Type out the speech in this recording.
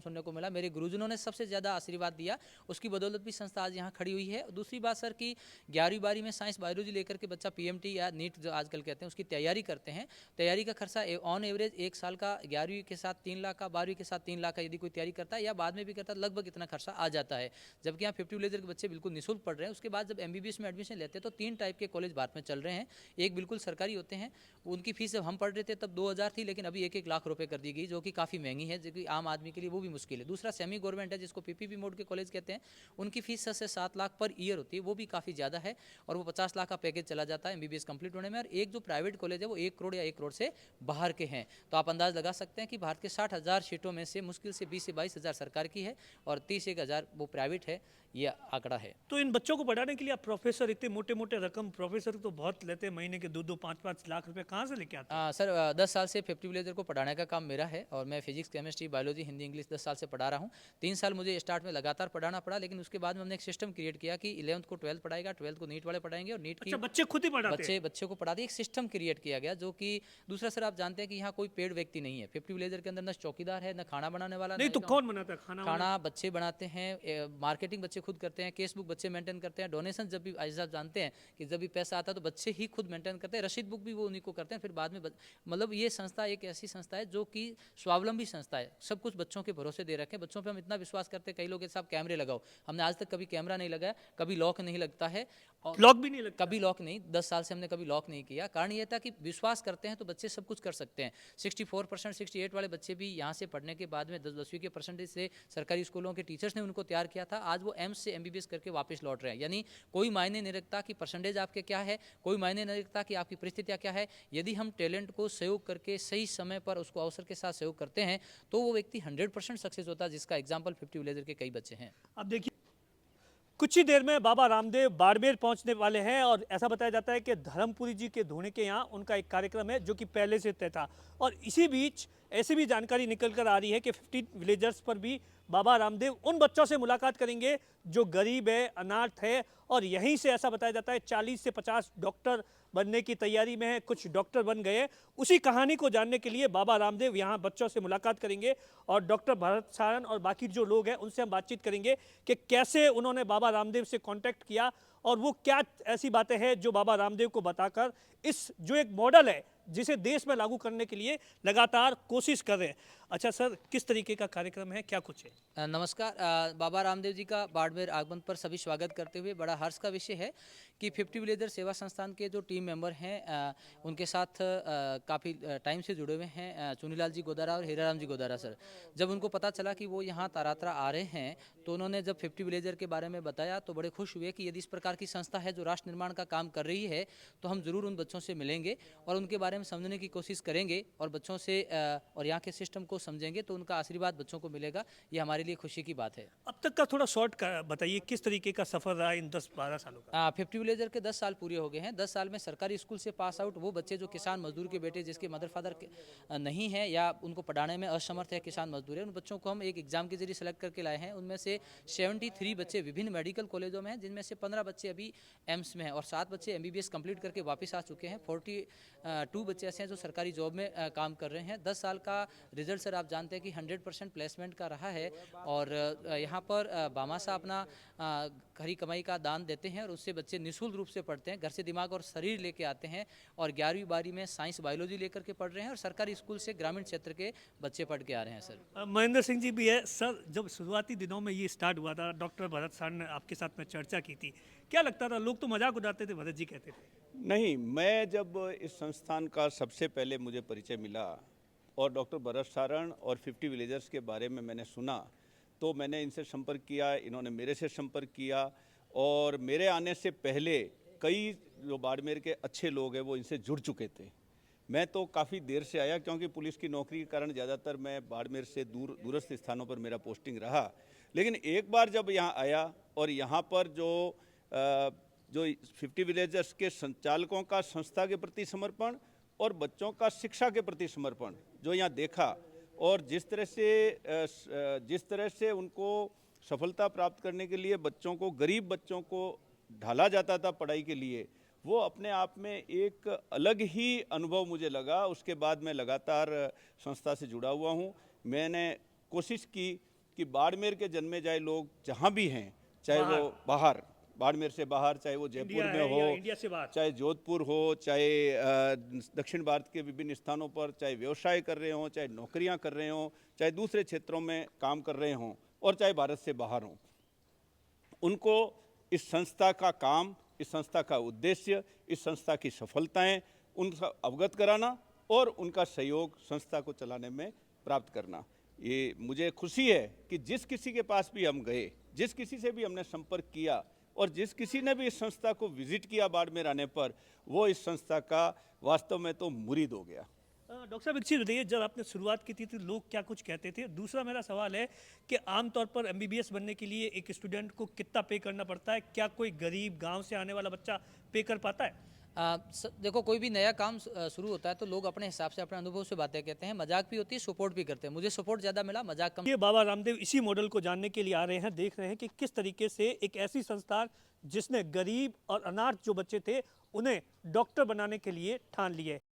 सुनने को मिला। मेरे गुरुजनों ने सबसे ज़्यादा आशीर्वाद दिया, उसकी बदौलत भी संस्था आज यहाँ खड़ी हुई है। दूसरी बात सर कि 11वीं 12वीं में साइंस बायोलॉजी लेकर के बच्चा पीएमटी या नीट जो आजकल कहते हैं उसकी तैयारी करते हैं। तैयारी का खर्चा ऑन एवरेज एक साल का 11वीं के साथ 3 लाख का, 12वीं के साथ 3 लाख का यदि कोई तैयारी करता है या बाद में भी करता है, लगभग इतना खर्चा आ जाता है। जबकि यहाँ 50 विलेजर के बच्चे बिल्कुल निःशुल्क पढ़ रहे हैं। उसके बाद जब एमबीबीएस में एडमिशन लेते हैं तो 3 टाइप के कॉलेज भारत में चल रहे हैं। एक बिल्कुल सरकारी होते हैं, उनकी फीस जब हम पढ़ रहे थे तब 2000 थी, लेकिन अभी 1-1 लाख रुपए कर दी गई, जो कि काफ़ी महंगी है, जो कि आम आदमी के लिए वो भी मुश्किल है। दूसरा सेमी गवर्नमेंट है, जिसको पीपीपी मोड के कॉलेज कहते हैं, उनकी फीस 6 से 7 लाख पर ईयर होती है, वो भी काफ़ी ज़्यादा है और वो 50 लाख का पैकेज चला जाता है एमबीबीएस कंप्लीट होने में। और एक जो प्राइवेट कॉलेज है वो 1 करोड़ या 1 करोड़ से बाहर के हैं। तो आप अंदाज लगा सकते हैं कि भारत के 60,000 सीटों में से मुश्किल से 20 से 22 हज़ार सरकार की है और 30-1 हज़ार वो प्राइवेट है, ये आंकड़ा है। तो इन बच्चों को पढ़ाने के लिए आप प्रोफेसर इतने मोटे मोटे रकम, प्रोफेसर तो बहुत लेते हैं, महीने के 2-2, 5-5 लाख रुपए कहाँ से लेके आते हैं? सर 10 साल से 50 विलेजर को पढ़ाने का काम मेरा है और मैं physics, chemistry, biology, Hindi, English 10 साल से पढ़ा रहा हूँ। 3 साल मुझे स्टार्ट में लगातार पढ़ाना पड़ा, लेकिन उसके बाद में हमने एक सिस्टम क्रिएट किया कि 11th को 12th पढ़ाएगा, 12th को नीट वाले पढ़ाएंगे और नीट की अच्छा, बच्चे खुद ही पढ़ाते हैं? बच्चे को पढ़ा दिए। एक सिस्टम क्रिएट किया गया, जो कि दूसरा सर आप जानते हैं कि यहाँ कोई पेड व्यक्ति नहीं है। 50 विलेजर के अंदर न चौकीदार है, न खाना बनाने वाला, नहीं न तो कौन बनाता है खाना? खाना बच्चे बनाते हैं, मार्केटिंग बच्चे खुद करते हैं, केस बुक बच्चे मेंटेन करते हैं, डोनेशन जब भी ऐसा जानते हैं कि जब भी पैसा आता है तो बच्चे ही खुद मेंटेन करते हैं, रसीद बुक भी वो उन्हीं को करते हैं। फिर बाद में मतलब ये संस्था एक ऐसी संस्था है जो कि स्वावलंबी संस्था है, सब कुछ बच्चों के भरोसे दे रखे हैं। बच्चों पे हम इतना विश्वास करते हैं, कई लोग साहब कैमरे लगाओ, हमने आज तक कभी कैमरा नहीं लगाया, कभी लॉक नहीं लगता है और लॉक भी नहीं लगता? कभी लॉक नहीं, 10 साल से हमने कभी लॉक नहीं किया। कारण ये था कि विश्वास करते हैं तो बच्चे सब कुछ कर सकते हैं। 64%, 68 वाले बच्चे भी यहाँ से पढ़ने के बाद में 10वीं के परसेंटेज से सरकारी स्कूलों के टीचर्स ने उनको तैयार किया था, आज वो एम्स से एमबीबीएस करके वापस लौट रहे हैं। यानी कोई मायने नहीं रखता कि परसेंटेज आपके क्या है, कोई मायने नहीं रखता कि आपकी परिस्थितियाँ क्या है। यदि हम टैलेंट को सहयोग करके सही समय पर उसको अवसर के साथ सहयोग करते हैं तो वो व्यक्ति 100% सक्सेस होता है, जिसका एग्जाम्पल 50 विलेजर के कई बच्चे हैं। अब देखिए, कुछ ही देर में बाबा रामदेव बाड़मेर पहुंचने वाले हैं और ऐसा बताया जाता है कि धर्मपुरी जी के धोने के यहाँ उनका एक कार्यक्रम है जो कि पहले से तय था। और इसी बीच ऐसी भी जानकारी निकल कर आ रही है कि 50 विलेजर्स पर भी बाबा रामदेव उन बच्चों से मुलाकात करेंगे जो गरीब है, अनाथ है, और यहीं से ऐसा बताया जाता है 40 से 50 डॉक्टर बनने की तैयारी में है, कुछ डॉक्टर बन गए। उसी कहानी को जानने के लिए बाबा रामदेव यहाँ बच्चों से मुलाकात करेंगे और डॉक्टर भरत सारण और बाकी जो लोग हैं उनसे हम बातचीत करेंगे कि कैसे उन्होंने बाबा रामदेव से कांटेक्ट किया और वो क्या ऐसी बातें हैं जो बाबा रामदेव को बताकर इस जो एक मॉडल है जिसे देश में लागू करने के लिए लगातार कोशिश कर रहे हैं। अच्छा सर, किस तरीके का कार्यक्रम है, क्या कुछ है? नमस्कार। बाबा रामदेव जी का बाड़मेर आगमन पर सभी स्वागत करते हुए बड़ा हर्ष का विषय है कि 50 विलेजर सेवा संस्थान के जो टीम मेंबर हैं उनके साथ काफ़ी टाइम से जुड़े हुए हैं चुनीलाल जी गोदारा और हीराराम जी गोदारा सर। जब उनको पता चला कि वो यहाँ तारात्रा आ रहे हैं तो उन्होंने जब 50 विलेजर के बारे में बताया तो बड़े खुश हुए कि यदि इस प्रकार की संस्था है जो राष्ट्र निर्माण का काम कर रही है तो हम ज़रूर उन बच्चों से मिलेंगे और उनके बारे में समझने की कोशिश करेंगे और बच्चों से और यहाँ के सिस्टम को समझेंगे तो उनका आशीर्वाद बच्चों को मिलेगा। ये हमारे लिए खुशी की बात है। अब तक का थोड़ा शॉर्ट बताइए, किस तरीके का सफर रहा इन 10-12 सालों का? 50 विलेजर के 10 साल पूरे हो गए हैं। 10 साल में सरकारी स्कूल से पास आउट वो बच्चे जो किसान मजदूर के बेटे जिसके मदर फादर नहीं है या उनको पढ़ाने में असमर्थ है, किसान मजदूर है, उन बच्चों को हम एक एग्जाम के जरिए सेलेक्ट करके लाए हैं। उनमें से 73 बच्चे विभिन्न मेडिकल कॉलेजों में हैं, जिनमें से 15 बच्चे अभी एम्स में हैं और 7 बच्चे एमबीबीएस कंप्लीट करके वापस आ चुके हैं। 42 बच्चे ऐसे हैं जो सरकारी जॉब में काम कर रहे हैं। 10 साल का रिजल्ट सर आप जानते हैं कि 100% प्लेसमेंट का रहा है और यहाँ पर बामासा अपना खरी कमाई का दान देते हैं और उससे बच्चे निःशुल्क रूप से पढ़ते हैं। घर से दिमाग और शरीर लेके आते हैं और 11वीं 12वीं में साइंस बायोलॉजी लेकर के पढ़ रहे हैं और सरकारी स्कूल से ग्रामीण क्षेत्र के बच्चे पढ़ के आ रहे हैं सर। महेंद्र सिंह जी भी है सर। जब शुरुआती दिनों में ये स्टार्ट हुआ था, डॉक्टर भरत सारण ने आपके साथ में चर्चा की थी, क्या लगता था? लोग तो मजाक उड़ाते थे, भरत जी कहते थे। नहीं, मैं जब इस संस्थान का सबसे पहले मुझे परिचय मिला और डॉक्टर भरत सारण और 50 विलेजर्स के बारे में मैंने सुना तो मैंने इनसे संपर्क किया, इन्होंने मेरे से संपर्क किया और मेरे आने से पहले कई जो बाड़मेर के अच्छे लोग हैं वो इनसे जुड़ चुके थे। मैं तो काफ़ी देर से आया क्योंकि पुलिस की नौकरी के कारण ज़्यादातर मैं बाड़मेर से दूरस्थ स्थानों पर मेरा पोस्टिंग रहा, लेकिन एक बार जब यहाँ आया और यहाँ पर जो 50 विलेजर्स के संचालकों का संस्था के प्रति समर्पण और बच्चों का शिक्षा के प्रति समर्पण जो यहाँ देखा और जिस तरह से उनको सफलता प्राप्त करने के लिए बच्चों को, गरीब बच्चों को ढाला जाता था पढ़ाई के लिए, वो अपने आप में एक अलग ही अनुभव मुझे लगा। उसके बाद मैं लगातार संस्था से जुड़ा हुआ हूँ। मैंने कोशिश की कि बाड़मेर के जन्मे जाए लोग जहाँ भी हैं, चाहे वो बाहर, बाड़मेर से बाहर, चाहे वो जयपुर में हो, इंडिया से बाहर, चाहे जोधपुर हो, चाहे दक्षिण भारत के विभिन्न स्थानों पर, चाहे व्यवसाय कर रहे हों, चाहे नौकरियां कर रहे हों, चाहे दूसरे क्षेत्रों में काम कर रहे हों और चाहे भारत से बाहर हों, उनको इस संस्था का काम, इस संस्था का उद्देश्य, इस संस्था की सफलताएं उनका अवगत कराना और उनका सहयोग संस्था को चलाने में प्राप्त करना। ये मुझे खुशी है कि जिस किसी के पास भी हम गए, जिस किसी से भी हमने संपर्क किया और जिस किसी ने भी इस संस्था को विजिट किया बाड़मेर आने पर, वो इस संस्था का वास्तव में तो मुरीद हो गया। डॉक्टर साहब एक चीज़ बताइए, जब आपने शुरुआत की थी तो लोग क्या कुछ कहते थे? दूसरा मेरा सवाल है कि आमतौर पर एमबीबीएस बनने के लिए एक स्टूडेंट को कितना पे करना पड़ता है? क्या कोई गरीब गांव से आने वाला बच्चा पे कर पाता है? देखो, कोई भी नया काम शुरू होता है तो लोग अपने हिसाब से, अपने अनुभव से बातें कहते हैं, मजाक भी होती है, सपोर्ट भी करते हैं। मुझे सपोर्ट ज़्यादा मिला, मजाक कम। ये बाबा रामदेव इसी मॉडल को जानने के लिए आ रहे हैं, देख रहे हैं कि किस तरीके से एक ऐसी संस्था जिसने गरीब और अनाथ जो बच्चे थे उन्हें डॉक्टर बनाने के लिए ठान लिए।